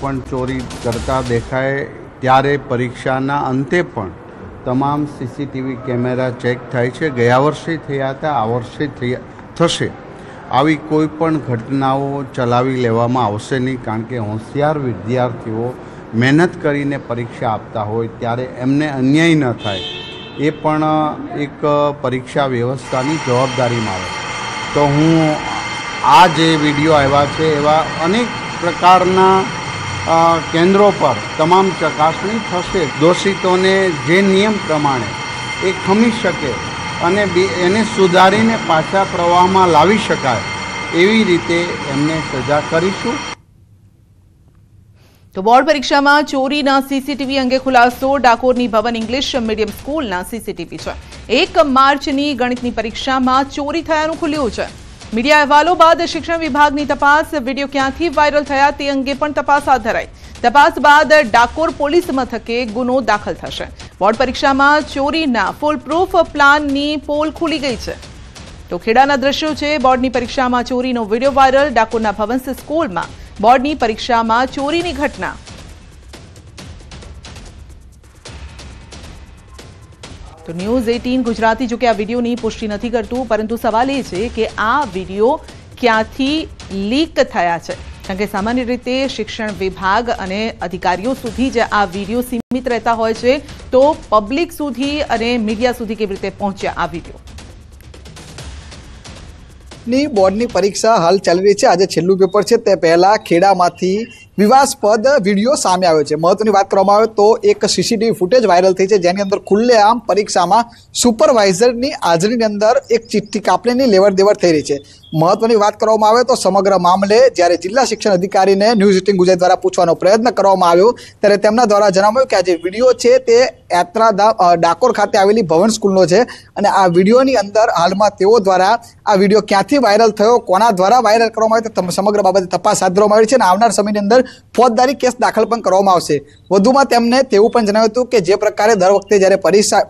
પણ ચોરી કરતા દેખાય ત્યારે પરીક્ષાના અંતે પણ તમામ સીસીટીવી કેમેરા ચેક થાય છે। ગયા વર્ષે થયા હતા, આ વર્ષે થશે। આવી કોઈ પણ ઘટનાઓ ચલાવી લેવામાં આવશે નહીં, કારણ કે હોશિયાર વિદ્યાર્થીઓ મહેનત કરીને પરીક્ષા આપતા હોય ત્યારે એમને અન્યાય ન થાય એ પણ એક પરીક્ષા વ્યવસ્થાની જવાબદારીમાં આવે। તો હું આ જે વિડીયો આવ્યા છે એવા અનેક પ્રકારના કેન્દ્રો પર તમામ ચકાસણી થશે। દોષિતોને જે નિયમ પ્રમાણે એ ખમી શકે અને એને સુધારીને પાછા પ્રવાહમાં લાવી શકાય એવી રીતે એમને સજા કરીશું। તો બોર્ડ પરીક્ષામાં ચોરીના સીસીટીવી અંગે ખુલાસો। ડાકોરની ભવન ઇંગ્લિશ મીડિયમ સ્કૂલના સીસીટીવી છે। 1 માર્ચની ગણિતની પરીક્ષામાં ચોરી થયાનું ખુલ્યું છે। મીડિયા અહેવાલો બાદ શિક્ષણ વિભાગની તપાસ। વિડીયો ક્યાંથી વાયરલ થયા તે અંગે પણ તપાસ હાથ ધરાઈ। તપાસ બાદ ડાકોર પોલીસ મથકે ગુનો દાખલ થશે। બોર્ડ પરીક્ષામાં ચોરીના ફૂલ પ્રૂફ પ્લાનની પોલ ખુલી ગઈ છે। તો ખેડાના દ્રશ્યો છે। બોર્ડની પરીક્ષામાં ચોરીનો વિડીયો વાયરલ। ડાકોરના ભવંસ સ્કૂલમાં બોર્ડની પરીક્ષામાં ચોરીની ઘટના। તો ન્યૂઝ 18 ગુજરાતી જો કે આ વિડીયોની પુષ્ટિ નથી કરતું, પરંતુ સવાલ એ છે કે આ વિડીયો ક્યાંથી લીક થયા છે, કારણ કે સામાન્ય રીતે શિક્ષણ વિભાગ અને અધિકારીઓ સુધી જ આ વિડીયો સીમિત રહેતા હોય છે, તો પબ્લિક સુધી અને મીડિયા સુધી કેવી રીતે પહોંચ્યા આ વિડીયો? ની બોર્ડની પરીક્ષા હાલ ચાલી રહી છે। આજે છેલ્લું પેપર છે, તે પહેલા ખેડામાંથી વિવાદાસ્પદ વિડીયો સામે આવ્યો છે। મહત્વની વાત કરવામાં આવે તો એક સીસીટીવી ફૂટેજ વાયરલ થઈ છે, જેની અંદર ખુલ્લેઆમ પરીક્ષામાં સુપરવાઇઝરની હાજરીની અંદર એક ચિઠ્ઠી કાપણીની લેવડ દેવડ થઈ રહી છે। મહત્વની વાત કરવામાં આવે તો સમગ્ર મામલે જ્યારે જિલ્લા શિક્ષણ અધિકારીને ન્યૂઝ 18 ગુજરાત દ્વારા પૂછવાનો પ્રયત્ન કરવામાં આવ્યો ત્યારે તેમના દ્વારા જણાવ્યું કે આ જે વિડીયો છે તે ડાકોર ખાતે આવેલી ભવન સ્કૂલનો છે અને આ વિડીયોની અંદર હાલમાં તેઓ દ્વારા આ વિડીયો ક્યાંથી વાયરલ થયો, કોના દ્વારા વાયરલ કરવામાં આવ્યો તે સમગ્ર બાબતે તપાસ હાથ ધરવામાં આવી છે અને આવનાર સમયની અંદર ફોજદારી કેસ દાખલ પણ કરવામાં આવશે। વધુમાં તેમને તેવું પણ જણાવ્યું હતું કે જે પ્રકારે દર વખતે જ્યારે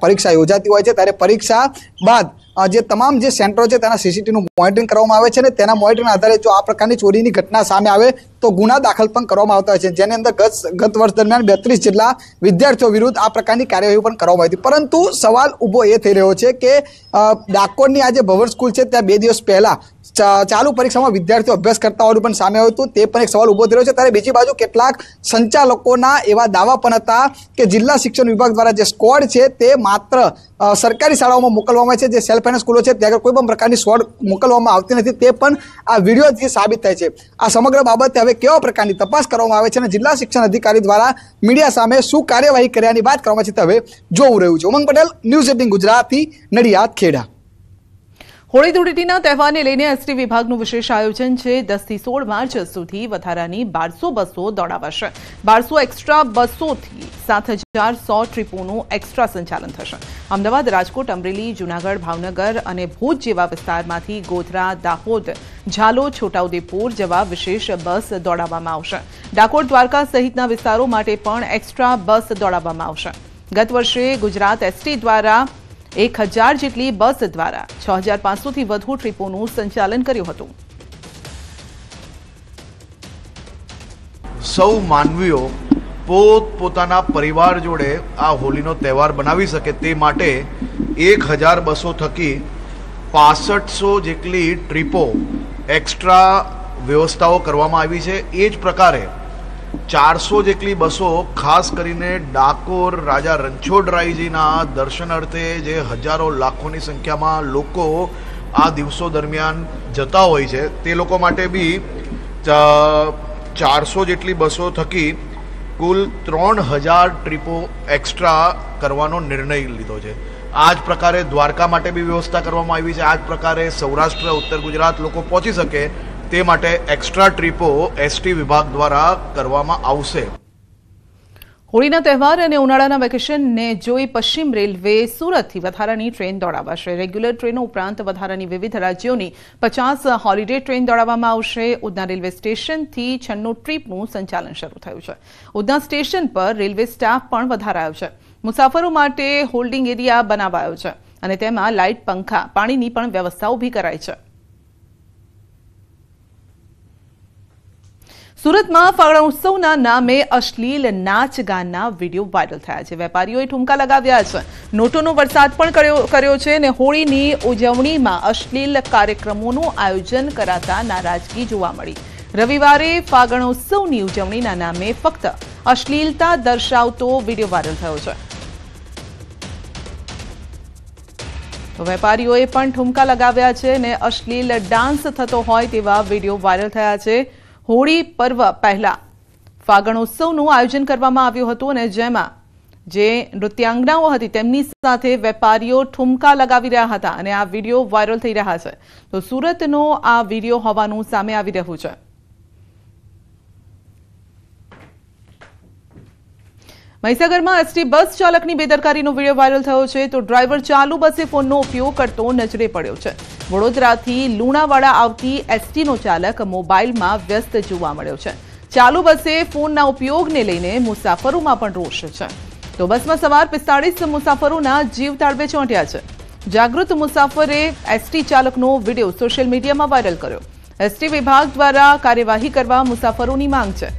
પરીક્ષા યોજાતી હોય છે ત્યારે પરીક્ષા બાદ જે તમામ જે સેન્ટરો છે તેના સીસીટીવીનું મોનિટરિંગ કરવામાં આવે છે અને તેના મોનિટરિંગના આધારે જો આ પ્રકારની ચોરીની ઘટના સામે આવે તો ગુના દાખલ પણ કરવામાં આવતા હોય છે, જેની અંદર ગત વર્ષ દરમિયાન 32 જેટલા વિદ્યાર્થીઓ વિરુદ્ધ આ પ્રકારની કાર્યવાહી પણ કરવામાં આવી હતી। પરંતુ સવાલ ઊભો એ થઈ રહ્યો છે કે ડાકોરની આ જે ભવન સ્કૂલ છે ત્યાં 2 દિવસ પહેલા ચાલુ પરીક્ષામાં વિદ્યાર્થીઓ અભ્યાસ કરતા હોવાનું પણ સામે આવ્યું હતું, તે પણ એક સવાલ ઊભો થઈ રહ્યો છે। ત્યારે બીજી બાજુ કેટલાક સંચાલકોના એવા દાવા પણ હતા કે જિલ્લા શિક્ષણ વિભાગ દ્વારા જે સ્કોડ છે તે માત્ર સરકારી શાળાઓમાં મોકલવામાં આવે છે, જે સેલ્ફ ફાઇનાન્સ સ્કૂલો છે ત્યાં કોઈ પણ પ્રકારની સ્કોડ મોકલવામાં આવતી નથી, તે પણ આ વિડીયોથી સાબિત થાય છે। આ સમગ્ર બાબતે હવે કેવા પ્રકારની તપાસ કરવામાં આવે છે અને જિલ્લા શિક્ષણ અધિકારી દ્વારા મીડિયા સામે શું કાર્યવાહી કર્યાની વાત કરવામાં છે તે હવે જોવું રહ્યું છે। ઉમંગ પટેલ, ન્યૂઝ 18 ગુજરાતી, નડિયાદ, ખેડા। હોળી ધૂળેટીના તહેવારને લઈને એસટી વિભાગનું વિશેષ આયોજન છે। 10 થી 16 માર્ચ સુધી વધારાની 1200 બસો દોડાવાશે। 1200 એક્સ્ટ્રા બસોથી 7100 ટ્રીપોનું એક્સ્ટ્રા સંચાલન થશે। અમદાવાદ, રાજકોટ, અમરેલી, જૂનાગઢ, ભાવનગર અને ભુજ જેવા વિસ્તારમાંથી ગોધરા, દાહોદ, ઝાલોદ, છોટાઉદેપુર જેવા વિશેષ બસ દોડાવવામાં આવશે। ડાકોર, દ્વારકા સહિતના વિસ્તારો માટે પણ એક્સ્ટ્રા બસ દોડાવવામાં આવશે। ગત વર્ષે ગુજરાત એસટી દ્વારા 1000 જેટલી બસ દ્વારા 6500થી વધુ ટ્રીપોનું સંચાલન કર્યું હતું। સૌ માનવીઓ પોતાના પરિવાર જોડે આ હોળીનો તહેવાર બનાવી શકે તે માટે 1000 બસો થકી 6500 જેટલી ટ્રીપો એક્સ્ટ્રા વ્યવસ્થાઓ કરવામાં આવી છે। એ જ પ્રકારે 400 જેટલી બસો ખાસ કરીને ડાકોર રાજા રણછોડરાયજીના દર્શનાર્થે જે હજારો લાખોની સંખ્યામાં લોકો આ દિવસો દરમિયાન જતા હોય છે તે લોકો માટે બી 400 જેટલી બસો થકી કુલ 3000 ટ્રીપો એક્સ્ટ્રા કરવાનો નિર્ણય લીધો છે। આ જ પ્રકારે દ્વારકા માટે બી વ્યવસ્થા કરવામાં આવી છે। આ જ પ્રકારે સૌરાષ્ટ્ર, ઉત્તર ગુજરાત લોકો પહોંચી શકે તે માટે એક્સ્ટ્રા ટ્રીપો એસટી વિભાગ દ્વારા કરવામાં આવશે। હોળીના તહેવાર અને ઉનાળાના વેકેશનને જોઈ પશ્ચિમ રેલવે સુરતથી વધારાની ટ્રેન દોડાવાશે। રેગ્યુલર ટ્રેનો ઉપરાંત વધારાની વિવિધ રાજ્યોની 50 હોલિડે ટ્રેન દોડાવવામાં આવશે। ઉધના રેલવે સ્ટેશનથી 96 ટ્રીપનું સંચાલન શરૂ થયું છે। ઉધના સ્ટેશન પર રેલવે સ્ટાફ પણ વધારાયો છે। મુસાફરો માટે હોલ્ડિંગ એરિયા બનાવાયો છે અને તેમાં લાઇટ, પંખા, પાણીની પણ વ્યવસ્થા ઊભી કરાઈ છે। સુરતમાં ફાગણોત્સવના નામે અશ્લીલ નાચ ગાનના વિડીયો વાયરલ થયા છે। વેપારીઓએ ઠુમકા લગાવ્યા છે, નોટોનો વરસાદ પણ કર્યો છે અને હોળીની ઉજવણીમાં અશ્લીલ કાર્યક્રમોનું આયોજન કરાતા નારાજગી જોવા મળી। રવિવારે ફાગણોત્સવની ઉજવણીના નામે ફક્ત અશ્લીલતા દર્શાવતો વિડીયો વાયરલ થયો છે। તો વેપારીઓએ પણ ઠુમકા લગાવ્યા છે અને અશ્લીલ ડાન્સ થતો હોય તેવા વિડીયો વાયરલ થયા છે। હોળી પર્વ પહેલા ફાગણોત્સવનું આયોજન કરવામાં આવ્યું હતું અને જેમાં જે નૃત્યાંગનાઓ હતી તેમની સાથે વેપારીઓ ઠુમકા લગાવી રહ્યા હતા અને આ વિડીયો વાયરલ થઈ રહ્યા છે। તો સુરતનો આ વિડીયો હોવાનું સામે આવી રહ્યું છે। મહીસાગરમાં એસટી બસ ચાલકની બેદરકારીનો વિડીયો વાયરલ થયો છે। તો ડ્રાઈવર ચાલુ બસે ફોનનો ઉપયોગ કરતો નજરે પડ્યો છે। વડોદરાથી લુણાવાડા આવતી એસટીનો ચાલક મોબાઈલમાં વ્યસ્ત જોવા મળ્યો છે। ચાલુ બસે ફોનના ઉપયોગને લઈને મુસાફરોમાં પણ રોષ છે। તો બસમાં સવાર 45 મુસાફરોના જીવ તાળવે ચોંટ્યા છે। જાગૃત મુસાફરે એસટી ચાલકનો વિડીયો સોશિયલ મીડિયામાં વાયરલ કર્યો। એસટી વિભાગ દ્વારા કાર્યવાહી કરવા મુસાફરોની માંગ છે।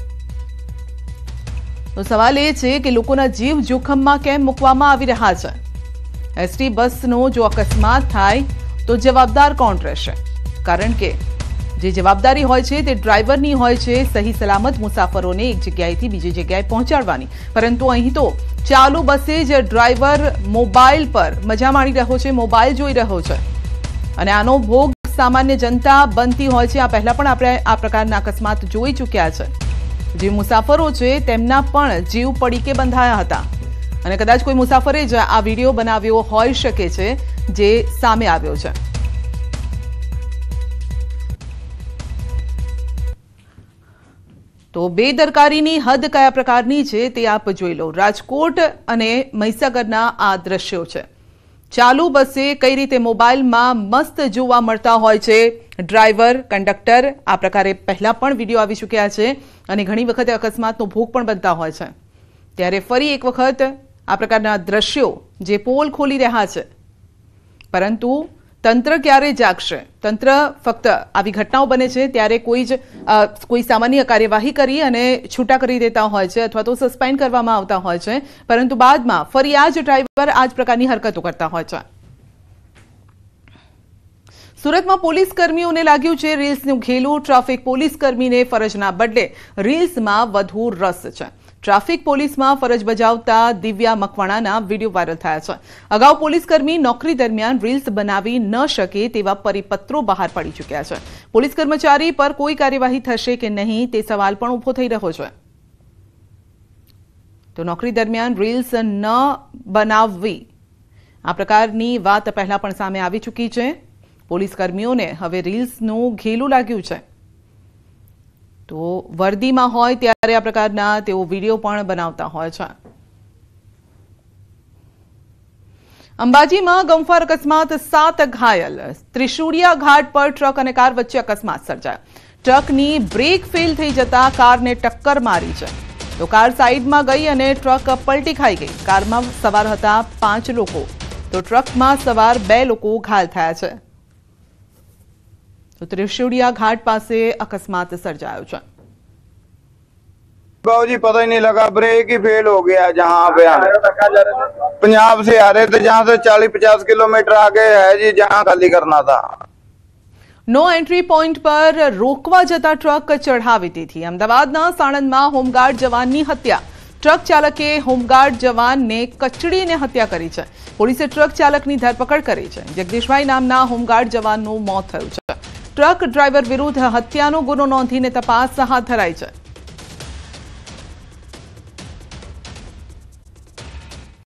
तो सवाल ए छे कि लोकोना जीव जोखममां केम मूकवामां आवी रह्या छे। एसटी बसनो जो अकस्मात थाय तो जवाबदार कोण रहेशे? कारण के जे जवाबदारी होय छे ते ड्राइवरनी होय छे सही सलामत मुसाफरोने एक जग्याएथी बीजी जग्याए पहोंचाडवानी, परंतु અહીં તો ચાલુ બસે જ ડ્રાઈવર મોબાઈલ પર મજા માણી રહ્યો છે, મોબાઈલ જોઈ રહ્યો છે અને આનો ભોગ સામાન્ય જનતા બનતી હોય છે। આ પહેલા પણ આપણે આ પ્રકારના અકસ્માત જોઈ ચૂક્યા છે। જે મુસાફરો છે તેમના પણ જીવ પડીકે બંધાયા હતા અને કદાચ કોઈ મુસાફરે જ આ વિડીયો બનાવ્યો હોઈ શકે છે જે સામે આવ્યો છે। તો બેદરકારીની હદ કયા પ્રકારની છે તે આપ જોઈ લો। રાજકોટ અને મહીસાગરના આ દ્રશ્યો છે। ચાલુ બસે કઈ રીતે મોબાઈલમાં મસ્ત જોવા મળતા હોય છે ડ્રાઈવર, કંડક્ટર। આ પ્રકારે પહેલા પણ વિડીયો આવી ચૂક્યા છે અને ઘણી વખતે અકસ્માતનો ભોગ પણ બનતા હોય છે। ત્યારે ફરી એક વખત આ પ્રકારના દ્રશ્યો જે પોલ ખોલી રહ્યા છે, પરંતુ તંત્ર ક્યારે જાગશે? તંત્ર ફક્ત આવી ઘટનાઓ બને છે ત્યારે કોઈ સામાન્ય કાર્યવાહી કરી અને છૂટા કરી દેતા હોય છે અથવા તો સસ્પેન્ડ કરવામાં આવતા હોય છે, પરંતુ બાદમાં ફરી આ જ ડ્રાઈવર આ જ પ્રકારની હરકતો કરતા હોય છે। સુરતમાં પોલીસ કર્મીઓને લાગ્યું છે રીલ્સનું ઘેલું। ટ્રાફિક પોલીસ કર્મીને ફરજના બદલે રીલ્સમાં વધુ રસ છે। ટ્રાફિક પોલીસમાં ફરજ બજાવતા દિવ્યા મકવાણાના વિડીયો વાયરલ થયા છે। અગાઉ પોલીસ કર્મી નોકરી દરમિયાન રીલ્સ બનાવી ન શકે તેવા પરિપત્રો બહાર પડી ચૂક્યા છે। પોલીસ કર્મચારી પર કોઈ કાર્યવાહી થશે કે નહીં તે સવાલ પણ ઊભો થઈ રહ્યો છે। તો નોકરી દરમિયાન રીલ્સ ન બનાવવી આ પ્રકારની વાત પહેલા પણ સામે આવી ચૂકી છે। પોલીસ કર્મીઓને હવે રીલ્સનું ઘેલું લાગ્યું છે। તો વર્દીમાં હોય ત્યારે આ પ્રકારના તેઓ વિડીયો પણ બનાવતા હોય છે। અંબાજીમાં ગમફાર અકસ્માત, 7 ઘાયલ। ત્રિશુળિયા ઘાટ પર ટ્રક અને કાર વચ્ચે અકસ્માત સર્જાયો। ટ્રકની બ્રેક ફેલ થઈ જતા કારને ટક્કર મારી છે। તો કાર સાઈડમાં ગઈ અને ટ્રક પલટી ખાઈ ગઈ। કારમાં સવાર હતા 5 લોકો, તો ટ્રકમાં સવાર 2 લોકો ઘાયલ થયા છે। तो त्रिशूलिया घाट पासे अकस्मात सर्जायो है। बाबूजी पता ही नहीं लगा, ब्रेक ही फेल हो गया। जहाँ पे पंजाब से आ रहे थे, जहाँ से 40-50 किलोमीटर आगे है जी, जहाँ खाली करना था। नो एंट्री पॉइंट पर रोकवा जता ट्रक चढ़ावी दीधी। अमदावादना साणंदमां होमगार्ड जवाननी हत्या। ट्रक चालके होमगार्ड जवानने कचड़ीने हत्या करी है। पोलीसे ट्रक चालकनी धरपकड़ करी है। जगदीशभाई नामना होमगार्ड जवाननुं मौत थयुं छे। ट्रक ड्राइवर विरुद्ध हत्यानो गुनो नोंधीने तपास हाथ धराई है।